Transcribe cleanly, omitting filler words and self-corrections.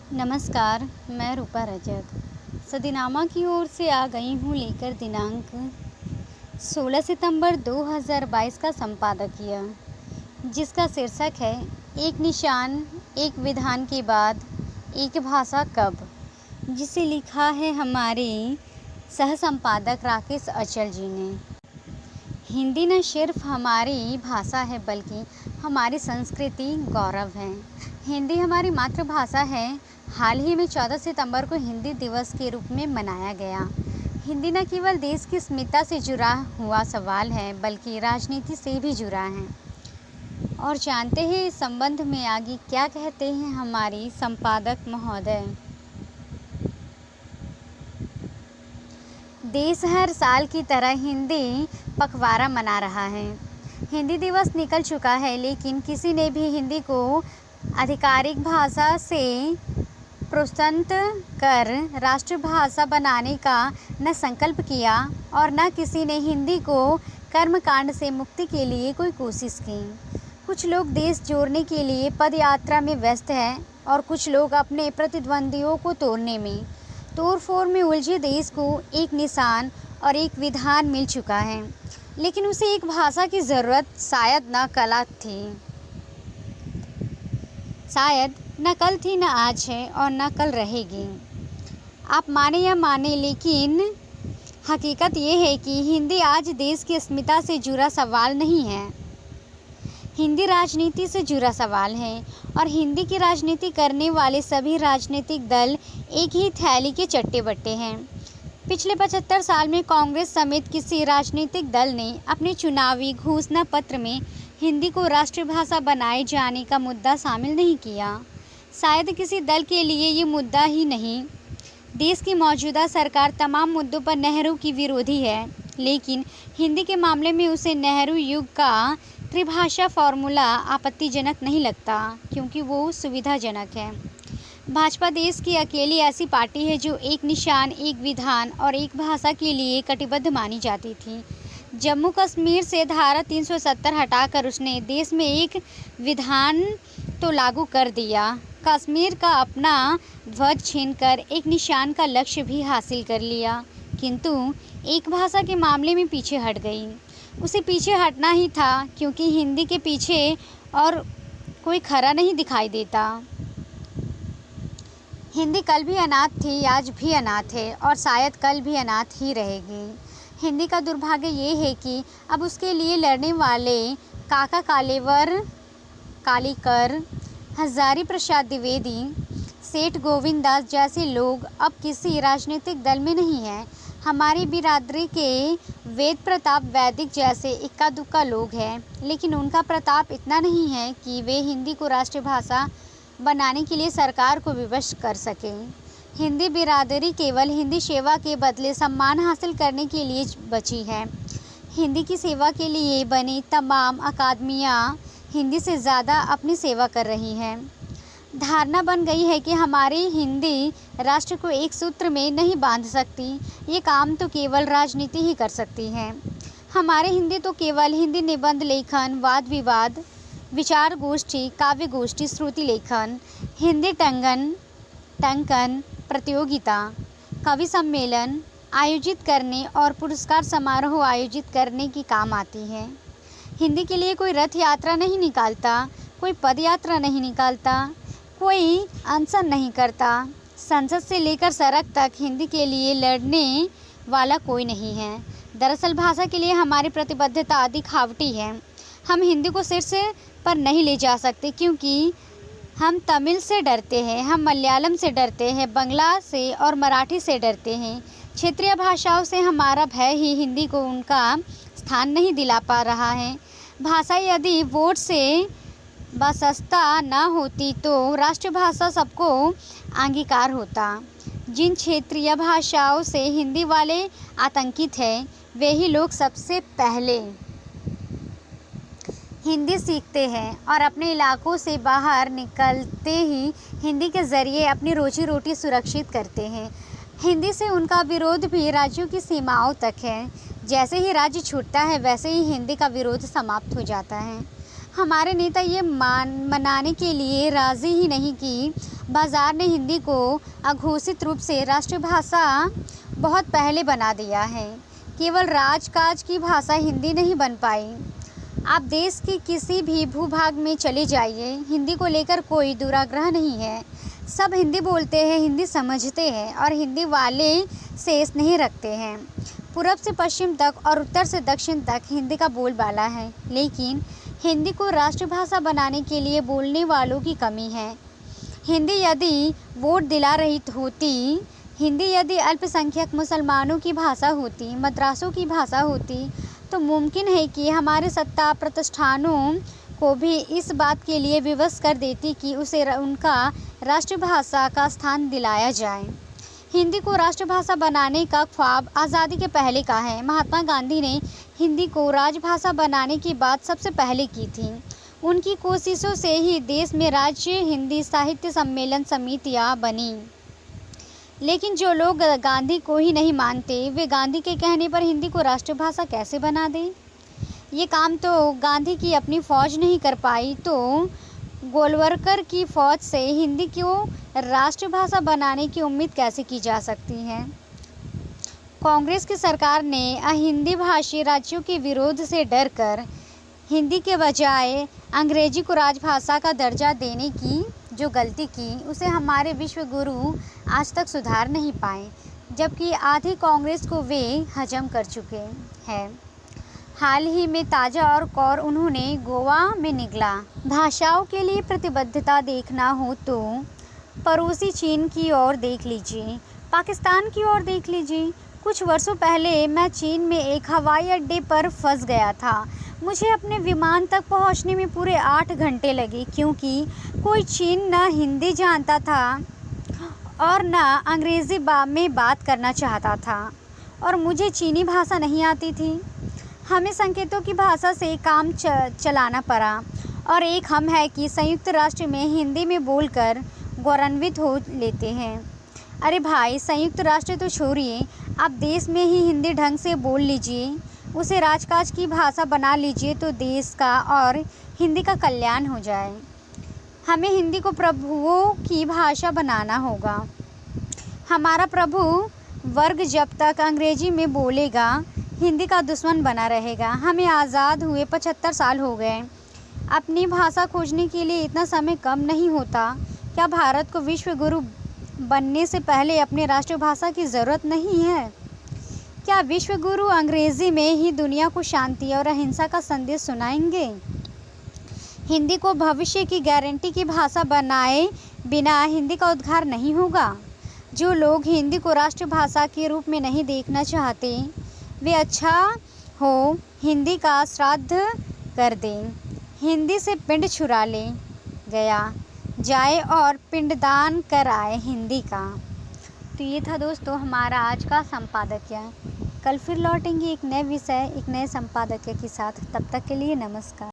नमस्कार, मैं रूपा रजक सदीनामा की ओर से आ गई हूँ लेकर दिनांक 16 सितंबर 2022 का संपादकीय, जिसका शीर्षक है एक निशान एक विधान के बाद एक भाषा कब, जिसे लिखा है हमारे सह संपादक राकेश अचल जी ने। हिंदी न सिर्फ हमारी भाषा है बल्कि हमारी संस्कृति गौरव है। हिंदी हमारी मातृभाषा है। हाल ही में 14 सितंबर को हिंदी दिवस के रूप में मनाया गया। हिंदी न केवल देश की अस्मिता से जुड़ा हुआ सवाल है बल्कि राजनीति से भी जुड़ा है। और जानते हैं इस संबंध में आगे क्या कहते हैं हमारी संपादक महोदय। देश हर साल की तरह हिंदी पखवाड़ा मना रहा है। हिंदी दिवस निकल चुका है, लेकिन किसी ने भी हिंदी को आधिकारिक भाषा से प्रोत्साहित कर राष्ट्रभाषा बनाने का न संकल्प किया और न किसी ने हिंदी को कर्मकांड से मुक्ति के लिए कोई कोशिश की। कुछ लोग देश जोड़ने के लिए पदयात्रा में व्यस्त हैं और कुछ लोग अपने प्रतिद्वंदियों को तोड़ने में, तोड़फोड़ में उलझे देश को एक निशान और एक विधान मिल चुका है, लेकिन उसे एक भाषा की ज़रूरत शायद न कल थी न आज है और न कल रहेगी। आप माने या माने, लेकिन हकीकत ये है कि हिंदी आज देश की अस्मिता से जुड़ा सवाल नहीं है। हिंदी राजनीति से जुड़ा सवाल है और हिंदी की राजनीति करने वाले सभी राजनीतिक दल एक ही थैली के चट्टे बट्टे हैं। पिछले 75 साल में कांग्रेस समेत किसी राजनीतिक दल ने अपने चुनावी घोषणा पत्र में हिंदी को राष्ट्रभाषा बनाए जाने का मुद्दा शामिल नहीं किया। शायद किसी दल के लिए ये मुद्दा ही नहीं। देश की मौजूदा सरकार तमाम मुद्दों पर नेहरू की विरोधी है, लेकिन हिंदी के मामले में उसे नेहरू युग का त्रिभाषा फॉर्मूला आपत्तिजनक नहीं लगता, क्योंकि वो सुविधाजनक है। भाजपा देश की अकेली ऐसी पार्टी है जो एक निशान, एक विधान और एक भाषा के लिए कटिबद्ध मानी जाती थी। जम्मू कश्मीर से धारा 370 हटाकर उसने देश में एक विधान तो लागू कर दिया, कश्मीर का अपना ध्वज छीनकर एक निशान का लक्ष्य भी हासिल कर लिया, किंतु एक भाषा के मामले में पीछे हट गई। उसे पीछे हटना ही था, क्योंकि हिंदी के पीछे और कोई खरा नहीं दिखाई देता। हिंदी कल भी अनाथ थी, आज भी अनाथ है और शायद कल भी अनाथ ही रहेगी। हिंदी का दुर्भाग्य ये है कि अब उसके लिए लड़ने वाले काका कालेवर, कालीकर, हजारी प्रसाद द्विवेदी, सेठ गोविंद दास जैसे लोग अब किसी राजनीतिक दल में नहीं हैं। हमारी बिरादरी के वेद प्रताप वैदिक जैसे इक्का दुक्का लोग हैं, लेकिन उनका प्रताप इतना नहीं है कि वे हिंदी को राष्ट्रभाषा बनाने के लिए सरकार को विवश कर सकें। हिंदी बिरादरी केवल हिंदी सेवा के बदले सम्मान हासिल करने के लिए बची है। हिंदी की सेवा के लिए बनी तमाम अकादमियाँ हिंदी से ज़्यादा अपनी सेवा कर रही हैं। धारणा बन गई है कि हमारी हिंदी राष्ट्र को एक सूत्र में नहीं बांध सकती। ये काम तो केवल राजनीति ही कर सकती है। हमारे हिंदी तो केवल हिंदी निबंध लेखन, वाद विवाद, विचार गोष्ठी, काव्य गोष्ठी, श्रुति लेखन, हिंदी टंकन प्रतियोगिता, कवि सम्मेलन आयोजित करने और पुरस्कार समारोह आयोजित करने की काम आती है। हिंदी के लिए कोई रथ यात्रा नहीं निकालता, कोई पद यात्रा नहीं निकालता, कोई अनशन नहीं करता। संसद से लेकर सड़क तक हिंदी के लिए लड़ने वाला कोई नहीं है। दरअसल भाषा के लिए हमारी प्रतिबद्धता अधिक खावटी है। हम हिंदी को शीर्ष पर नहीं ले जा सकते, क्योंकि हम तमिल से डरते हैं, हम मलयालम से डरते हैं, बंगला से और मराठी से डरते हैं। क्षेत्रीय भाषाओं से हमारा भय ही हिंदी को उनका स्थान नहीं दिला पा रहा है। भाषा यदि वोट से वास्ता न होती तो राष्ट्रभाषा सबको अंगीकार होता। जिन क्षेत्रीय भाषाओं से हिंदी वाले आतंकित हैं, वे ही लोग सबसे पहले हिंदी सीखते हैं और अपने इलाकों से बाहर निकलते ही हिंदी के ज़रिए अपनी रोजी रोटी सुरक्षित करते हैं। हिंदी से उनका विरोध भी राज्यों की सीमाओं तक है। जैसे ही राज्य छूटता है, वैसे ही हिंदी का विरोध समाप्त हो जाता है। हमारे नेता ये मनाने के लिए राज़ी ही नहीं कि बाजार ने हिंदी को अघोषित रूप से राष्ट्रभाषा बहुत पहले बना दिया है। केवल राजकाज की भाषा हिंदी नहीं बन पाई। आप देश के किसी भी भूभाग में चले जाइए, हिंदी को लेकर कोई दुराग्रह नहीं है। सब हिंदी बोलते हैं, हिंदी समझते हैं और हिंदी वाले से स्नेह रखते हैं। पूरब से पश्चिम तक और उत्तर से दक्षिण तक हिंदी का बोलबाला है, लेकिन हिंदी को राष्ट्रभाषा बनाने के लिए बोलने वालों की कमी है। हिंदी यदि वोट दिला रही होती, हिंदी यदि अल्पसंख्यक मुसलमानों की भाषा होती, मद्रासों की भाषा होती, तो मुमकिन है कि हमारे सत्ता प्रतिष्ठानों को भी इस बात के लिए विवश कर देती कि उसे उनका राष्ट्रभाषा का स्थान दिलाया जाए। हिंदी को राष्ट्रभाषा बनाने का ख्वाब आज़ादी के पहले का है। महात्मा गांधी ने हिंदी को राजभाषा बनाने की बात सबसे पहले की थी। उनकी कोशिशों से ही देश में राज्य हिंदी साहित्य सम्मेलन समितियाँ बनी। लेकिन जो लोग गांधी को ही नहीं मानते, वे गांधी के कहने पर हिंदी को राष्ट्रभाषा कैसे बना दें? ये काम तो गांधी की अपनी फ़ौज नहीं कर पाई, तो गोलवलकर की फ़ौज से हिंदी को राष्ट्रभाषा बनाने की उम्मीद कैसे की जा सकती है? कांग्रेस की सरकार ने हिंदी भाषी राज्यों के विरोध से डरकर हिंदी के बजाय अंग्रेजी को राजभाषा का दर्जा देने की जो गलती की, उसे हमारे विश्व गुरु आज तक सुधार नहीं पाए, जबकि आधी कांग्रेस को वे हजम कर चुके हैं। हाल ही में ताज़ा और कौर उन्होंने गोवा में निकला। भाषाओं के लिए प्रतिबद्धता देखना हो तो पड़ोसी चीन की ओर देख लीजिए, पाकिस्तान की ओर देख लीजिए। कुछ वर्षों पहले मैं चीन में एक हवाई अड्डे पर फंस गया था। मुझे अपने विमान तक पहुंचने में पूरे 8 घंटे लगे, क्योंकि कोई चीन न हिंदी जानता था और न अंग्रेज़ी में बात करना चाहता था, और मुझे चीनी भाषा नहीं आती थी। हमें संकेतों की भाषा से काम चलाना पड़ा, और एक हम है कि संयुक्त राष्ट्र में हिंदी में बोलकर गौरवान्वित हो लेते हैं। अरे भाई, संयुक्त राष्ट्र तो छोड़िए, आप देश में ही हिंदी ढंग से बोल लीजिए, उसे राजकाज की भाषा बना लीजिए, तो देश का और हिंदी का कल्याण हो जाए। हमें हिंदी को प्रभुओं की भाषा बनाना होगा। हमारा प्रभु वर्ग जब तक अंग्रेजी में बोलेगा, हिंदी का दुश्मन बना रहेगा। हमें आज़ाद हुए 75 साल हो गए। अपनी भाषा खोजने के लिए इतना समय कम नहीं होता? क्या भारत को विश्व गुरु बनने से पहले अपनी राष्ट्रभाषा की ज़रूरत नहीं है? क्या विश्व गुरु अंग्रेज़ी में ही दुनिया को शांति और अहिंसा का संदेश सुनाएंगे? हिंदी को भविष्य की गारंटी की भाषा बनाए बिना हिंदी का उद्धार नहीं होगा। जो लोग हिंदी को राष्ट्रभाषा के रूप में नहीं देखना चाहते, वे अच्छा हो हिंदी का श्राद्ध कर दें, हिंदी से पिंड छुड़ा ले गया जाए और पिंडदान कर आए हिंदी का। तो ये था दोस्तों हमारा आज का संपादकीय। कल फिर लौटेंगे एक नए विषय, एक नए संपादकीय के साथ। तब तक के लिए नमस्कार।